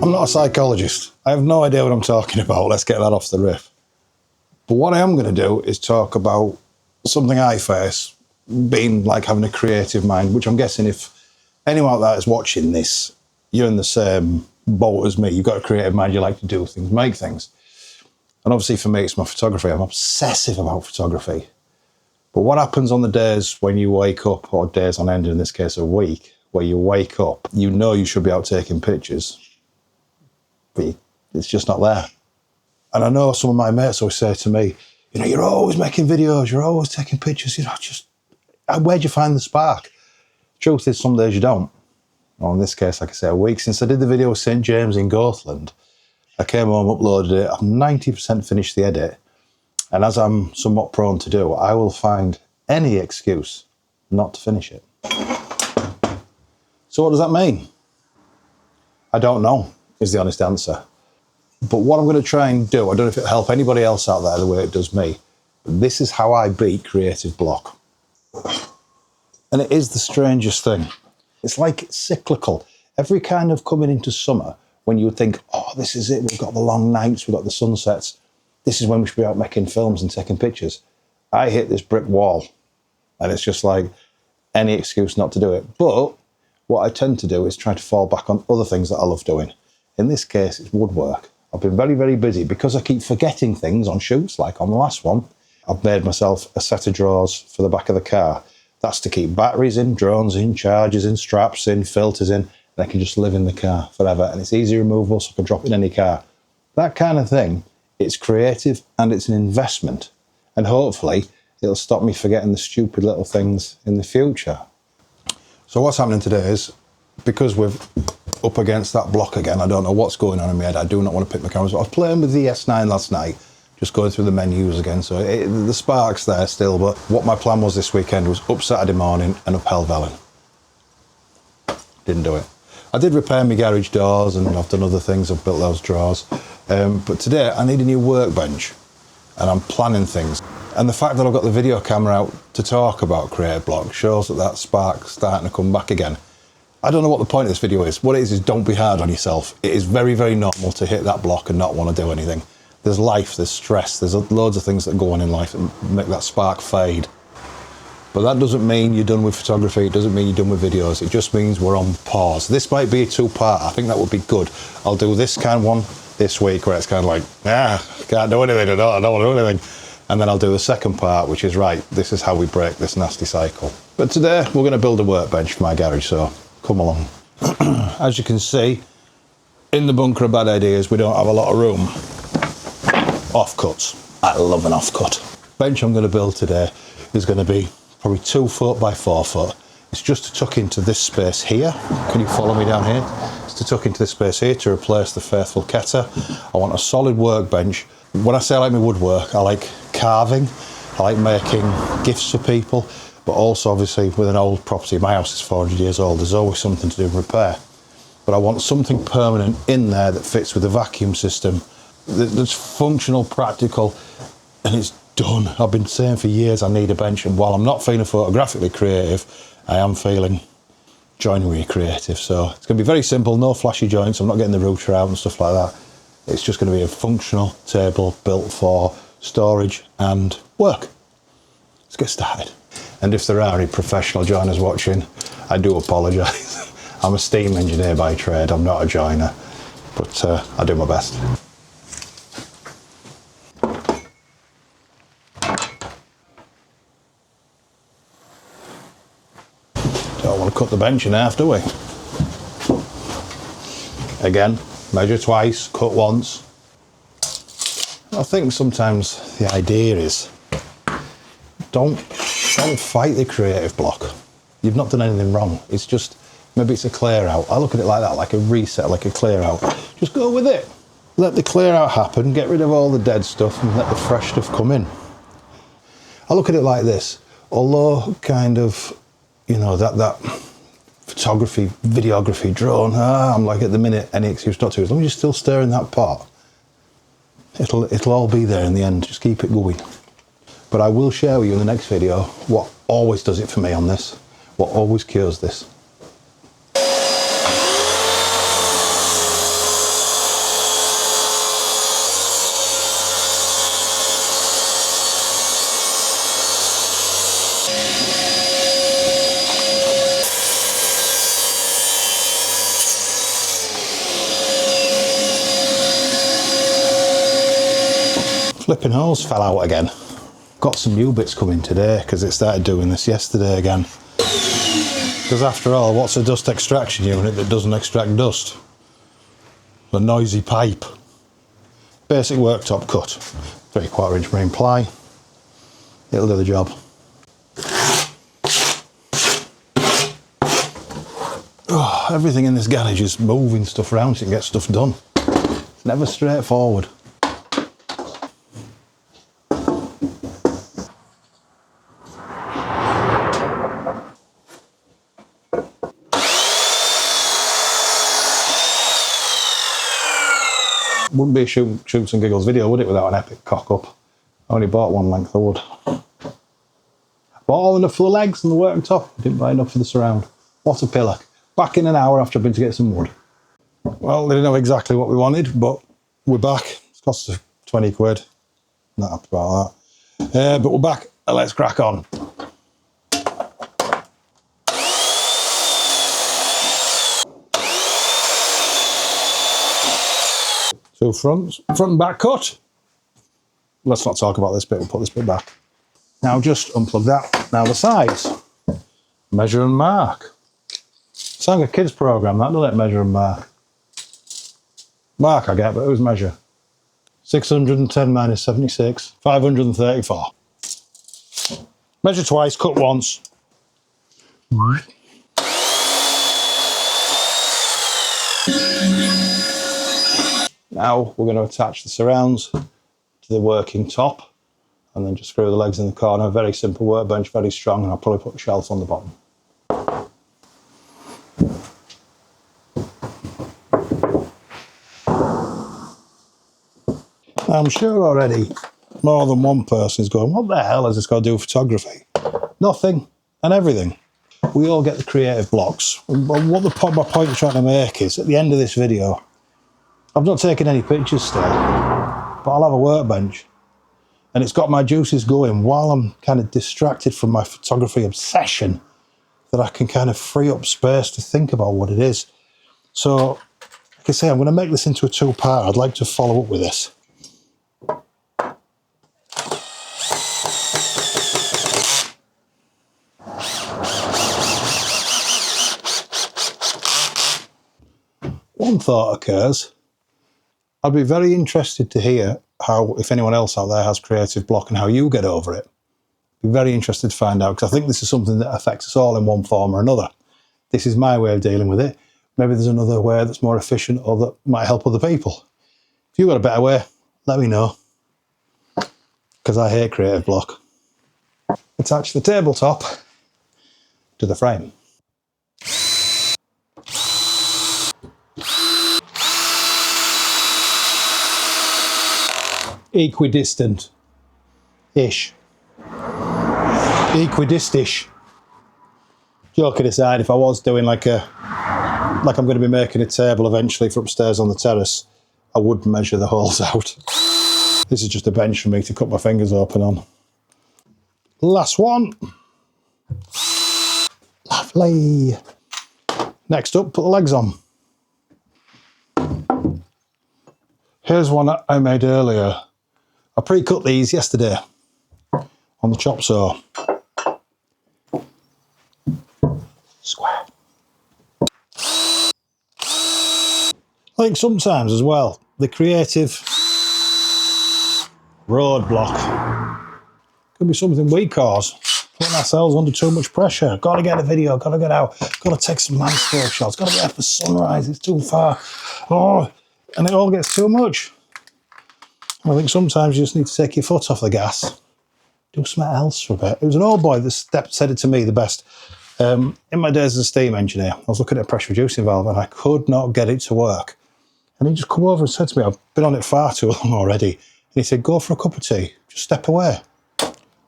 I'm not a psychologist. I have no idea what I'm talking about. Let's get that off the riff. But what I am going to do is talk about something I face, being like having a creative mind, which I'm guessing if anyone out there is watching this, you're in the same boat as me. You've got a creative mind, you like to do things, make things. And obviously for me, it's my photography. I'm obsessive about photography. But what happens on the days when you wake up, or days on end, in this case a week, where you wake up, you know you should be out taking pictures, but it's just not there. And I know some of my mates always say to me, you know, you're always making videos, you're always taking pictures, you know, just, where'd you find the spark? Truth is, some days you don't. Well, in this case, like I say, a week since I did the video with St. James in Goathland, I came home, uploaded it, I've 90% finished the edit, and as I'm somewhat prone to do, I will find any excuse not to finish it. So what does that mean? I don't know, is the honest answer. But what I'm going to try and do, I don't know if it'll help anybody else out there the way it does me, but this is how I beat creative block. And it is the strangest thing. It's like cyclical. Every kind of coming into summer, when you would think, oh, this is it, we've got the long nights, we've got the sunsets, this is when we should be out making films and taking pictures. I hit this brick wall, and it's just like any excuse not to do it. But what I tend to do is try to fall back on other things that I love doing. In this case, it's woodwork. I've been very, very busy because I keep forgetting things on shoots, like on the last one. I've made myself a set of drawers for the back of the car. That's to keep batteries in, drones in, chargers in, straps in, filters in, and I can just live in the car forever. And it's easy removable, so I can drop it in any car. That kind of thing, it's creative and it's an investment. And hopefully it'll stop me forgetting the stupid little things in the future. So what's happening today is, because we're up against that block again, I don't know what's going on in my head. I do not want to pick my cameras up. I was playing with the S9 last night, just going through the menus again, so the spark's there still, but what my plan was this weekend was up Saturday morning and up Helvellyn. Didn't do it. I did repair my garage doors and I've done other things, I've built those drawers, but today I need a new workbench and I'm planning things. And the fact that I've got the video camera out to talk about creative block shows that spark's starting to come back again. I don't know what the point of this video is. What it is don't be hard on yourself. It is very, very normal to hit that block and not want to do anything. There's life, there's stress, there's loads of things that go on in life that make that spark fade. But that doesn't mean you're done with photography, it doesn't mean you're done with videos, it just means we're on pause. This might be a two-part, I think that would be good. I'll do this kind of one this week where it's kind of like, can't do anything, I don't want to do anything. And then I'll do the second part, which is, right, this is how we break this nasty cycle. But today, we're going to build a workbench for my garage, so come along. As you can see, in the bunker of bad ideas, we don't have a lot of room. Offcuts. I love an offcut. Bench I'm going to build today is going to be probably 2 foot by 4 foot. It's just to tuck into this space here. Can you follow me down here? It's to tuck into this space here to replace the faithful Keta. I want a solid workbench. When I say I like my woodwork, I like carving, I like making gifts for people, but also obviously with an old property, my house is 400 years old, there's always something to do with repair. But I want something permanent in there that fits with the vacuum system, that's functional, practical, and it's done. I've been saying for years I need a bench, and while I'm not feeling photographically creative, I am feeling joinery creative. So it's going to be very simple, no flashy joints, I'm not getting the router out and stuff like that. It's just going to be a functional table built for storage and work. Let's get started. And if there are any professional joiners watching, I do apologise. I'm a steam engineer by trade, I'm not a joiner, but I do my best. Don't want to cut the bench in half, do we? Again, measure twice, cut once. I think sometimes the idea is don't fight the creative block. You've not done anything wrong. It's just, maybe it's a clear out. I look at it like that, like a reset, like a clear out. Just go with it. Let the clear out happen, get rid of all the dead stuff and let the fresh stuff come in. I look at it like this. Although kind of, you know, that photography, videography, drone, I'm like at the minute, any excuse not to. As long as you're still stirring that pot, it'll all be there in the end. Just keep it going. But I will share with you in the next video what always does it for me on this, what always cures this. Flipping hose fell out again. Got some new bits coming today because it started doing this yesterday again. Because after all, what's a dust extraction unit that doesn't extract dust? A noisy pipe. Basic worktop cut. 3/4 inch marine ply. It'll do the job. Oh, everything in this garage is moving stuff around so you can get stuff done. It's never straightforward. Wouldn't be a shoots and giggles video, would it, without an epic cock up? I only bought one length of wood. Bought all enough for the legs and the worktop. Didn't buy enough for the surround. What a pillock. Back in an hour after I've been to get some wood. Well, they didn't know exactly what we wanted, but we're back. It's cost us 20 quid. Not happy about that. But we're back and let's crack on. So front and back cut. Let's not talk about this bit, we'll put this bit back. Now just unplug that. Now the sides. Measure and mark. Sounds like a kids program, that, doesn't it? Measure and mark. Mark I get, but who's measure? 610 minus 76, 534. Measure twice, cut once. Now we're going to attach the surrounds to the working top and then just screw the legs in the corner. Very simple workbench, very strong, and I'll probably put a shelf on the bottom. I'm sure already more than one person is going, what the hell has this got to do with photography? Nothing and everything. We all get the creative blocks. What my point I'm trying to make is, at the end of this video, I've not taken any pictures still, but I'll have a workbench. And it's got my juices going while I'm kind of distracted from my photography obsession, that I can kind of free up space to think about what it is. So, like I say, I'm going to make this into a two-part. I'd like to follow up with this. One thought occurs. I'd be very interested to hear how, if anyone else out there has creative block and how you get over it. Be very interested to find out, because I think this is something that affects us all in one form or another. This is my way of dealing with it. Maybe there's another way that's more efficient or that might help other people. If you've got a better way, let me know, because I hate creative block. Attach the tabletop to the frame. Equidistant-ish. Equidist-ish. Joking aside, if I was doing like I'm going to be making a table eventually for upstairs on the terrace, I would measure the holes out. This is just a bench for me to cut my fingers open on. Last one. Lovely. Next up, put the legs on. Here's one I made earlier. I pre-cut these yesterday on the chop saw. Square. I think sometimes as well, the creative roadblock could be something we cause. Putting ourselves under too much pressure. Got to get a video, got to get out, got to take some landscape shots, got to get up for sunrise, it's too far. Oh, and it all gets too much. I think sometimes you just need to take your foot off the gas. Do something else for a bit. It was an old boy that said it to me the best. In my days as a steam engineer, I was looking at a pressure reducing valve and I could not get it to work. And he just come over and said to me, I've been on it far too long already. And he said, go for a cup of tea, just step away.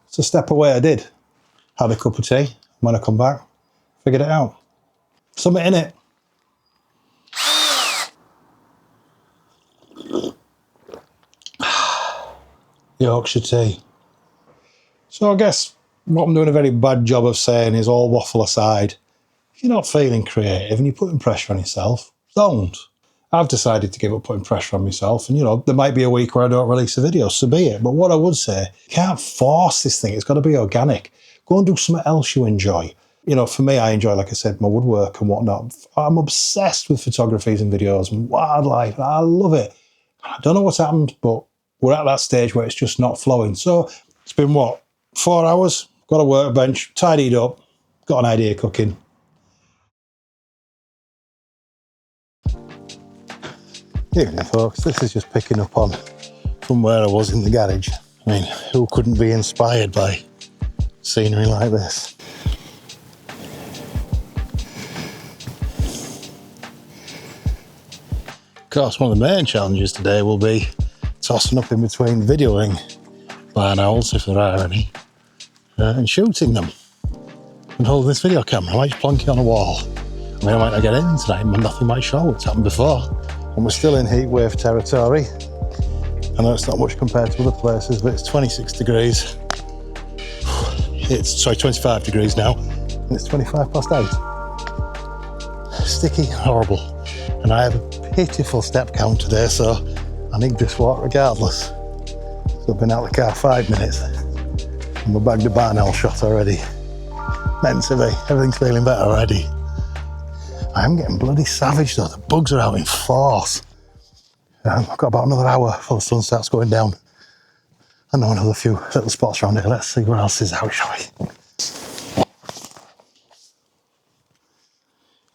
So step away I did. Had a cup of tea. When I come back, figured it out. Something in it. Yorkshire tea. So I guess what I'm doing a very bad job of saying is, all waffle aside, if you're not feeling creative and you're putting pressure on yourself, don't. I've decided to give up putting pressure on myself. And, you know, there might be a week where I don't release a video, so be it. But what I would say, you can't force this thing. It's got to be organic. Go and do something else you enjoy. You know, for me, I enjoy, like I said, my woodwork and whatnot. I'm obsessed with photographies and videos and wildlife. I love it. I don't know what's happened, but we're at that stage where it's just not flowing. So it's been, what, 4 hours? Got a workbench, tidied up, got an idea cooking. Evening, folks. This is just picking up on from where I was in the garage. I mean, who couldn't be inspired by scenery like this? Of course, one of the main challenges today will be tossing up in between videoing barn owls, if there are any, and shooting them and holding this video camera. I might just plonk it on a wall. I mean, I might not get in tonight, but nothing might show. It's happened before. And we're still in heat wave territory. I know it's not much compared to other places, but it's 26 degrees. It's, 25 degrees now, and it's 25 past 8. Sticky and horrible. And I have a pitiful step count today, so I need this walk regardless. So I've been out the car 5 minutes, and we're bagged a barn owl shot already. Meant to be. Everything's feeling better already. I am getting bloody savage though. The bugs are out in force. I've got about another hour before the sun starts going down. I know another few little spots around here. Let's see what else is out, shall we?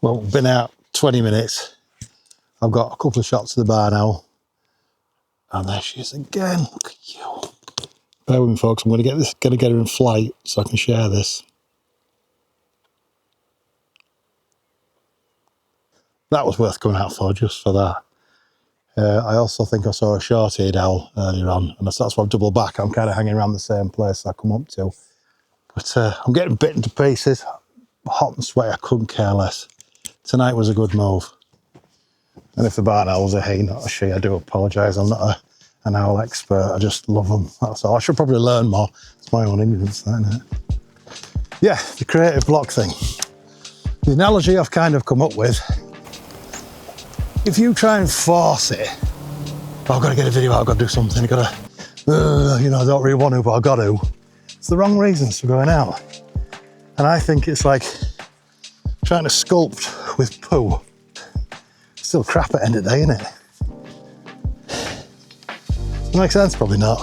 Well, we've been out 20 minutes. I've got a couple of shots of the barn owl. And there she is again. Look at you. Bear with me, folks. I'm going to get her in flight so I can share this. That was worth coming out for, just for that. I also think I saw a short-eared owl earlier on, and that's why I've doubled back. I'm kind of hanging around the same place I come up to. But I'm getting bitten to pieces. Hot and sweaty, I couldn't care less. Tonight was a good move. And if the barn owl was a he, not a she, I do apologise. I'm not an owl expert. I just love them, that's all. I should probably learn more. It's my own ignorance, isn't it? Yeah, the creative block thing. The analogy I've kind of come up with, if you try and force it, oh, I've got to get a video out, I've got to do something, I've got to, you know, I don't really want to, but I've got to. It's the wrong reasons for going out. And I think it's like trying to sculpt with poo. It's still crap at the end of the day, isn't it? Does that make sense? Probably not.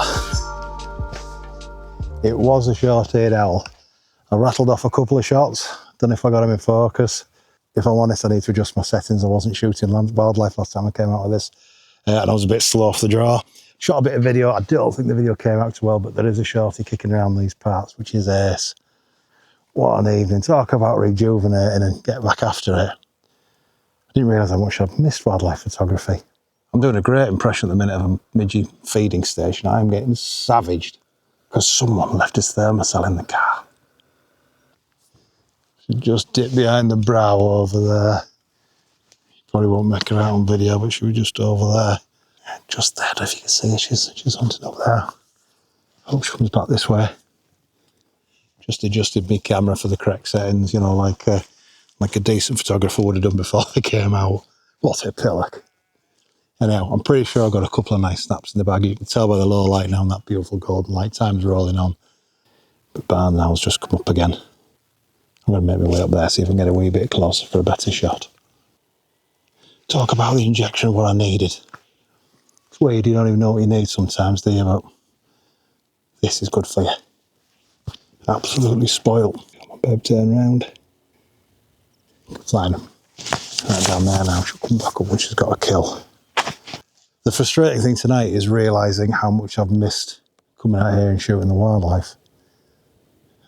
It was a short-eared owl. I rattled off a couple of shots. Don't know if I got him in focus. If I'm honest, I need to adjust my settings. I wasn't shooting wildlife last time I came out with this. And I was a bit slow off the draw. Shot a bit of video. I don't think the video came out too well, but there is a shorty kicking around these parts, which is ace. What an evening. Talk about rejuvenating and get back after it. I didn't realise how much I've missed wildlife photography. I'm doing a great impression at the minute of a midgie feeding station. I'm getting savaged because someone left his thermosol in the car. She just dipped behind the brow over there. Probably won't make her out on video, but she was just over there. Just there, if you can see her, she's hunting up there. I hope she comes back this way. Just adjusted my camera for the correct settings, you know, like a decent photographer would have done before they came out. What a pillock. Anyhow, I'm pretty sure I got a couple of nice snaps in the bag. You can tell by the low light now and that beautiful golden light. Time's rolling on. But barn owl's just come up again. I'm going to make my way up there, see if I can get a wee bit closer for a better shot. Talk about the injection of what I needed. It's weird, you don't even know what you need sometimes, do you? But this is good for you. Absolutely spoiled. My babe turn round. Flying them. Right down there now, she'll come back up when she's got a kill. The frustrating thing tonight is realising how much I've missed coming out here and shooting the wildlife.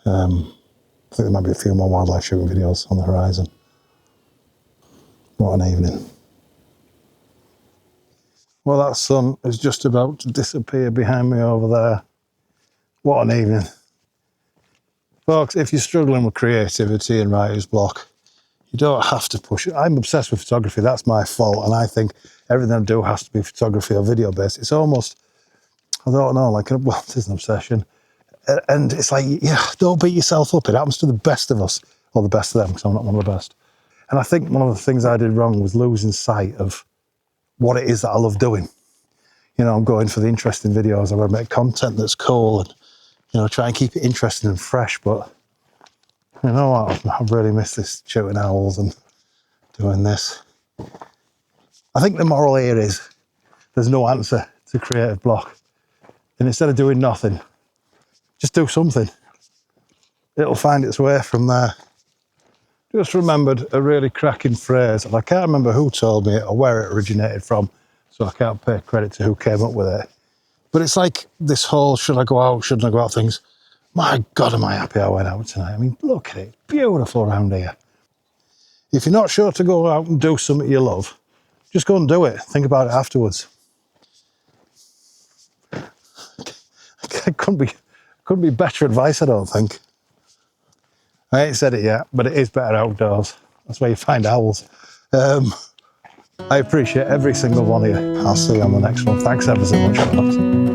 I think there might be a few more wildlife shooting videos on the horizon. What an evening. Well, that sun is just about to disappear behind me over there. What an evening. Folks, if you're struggling with creativity and writer's block, you don't have to push it. I'm obsessed with photography, that's my fault, and I think everything I do has to be photography or video based. It's almost, I don't know, like, well, it is an obsession. And it's like, yeah, don't beat yourself up. It happens to the best of us, or the best of them, because I'm not one of the best. And I think one of the things I did wrong was losing sight of what it is that I love doing. You know, I'm going for the interesting videos. I want to make content that's cool and, you know, try and keep it interesting and fresh. But you know what? I really miss this shooting owls and doing this. I think the moral here is there's no answer to creative block. And instead of doing nothing, just do something. It'll find its way from there. Just remembered a really cracking phrase, and I can't remember who told me it or where it originated from, so I can't pay credit to who came up with it. But it's like this whole should I go out, shouldn't I go out things. My God, am I happy I went out tonight. I mean, look at it. It's beautiful around here. If you're not sure to go out and do something you love, just go and do it. Think about it afterwards. It couldn't be better advice, I don't think. I ain't said it yet, but it is better outdoors. That's where you find owls. I appreciate every single one of you. I'll see you on the next one. Thanks ever so much, folks.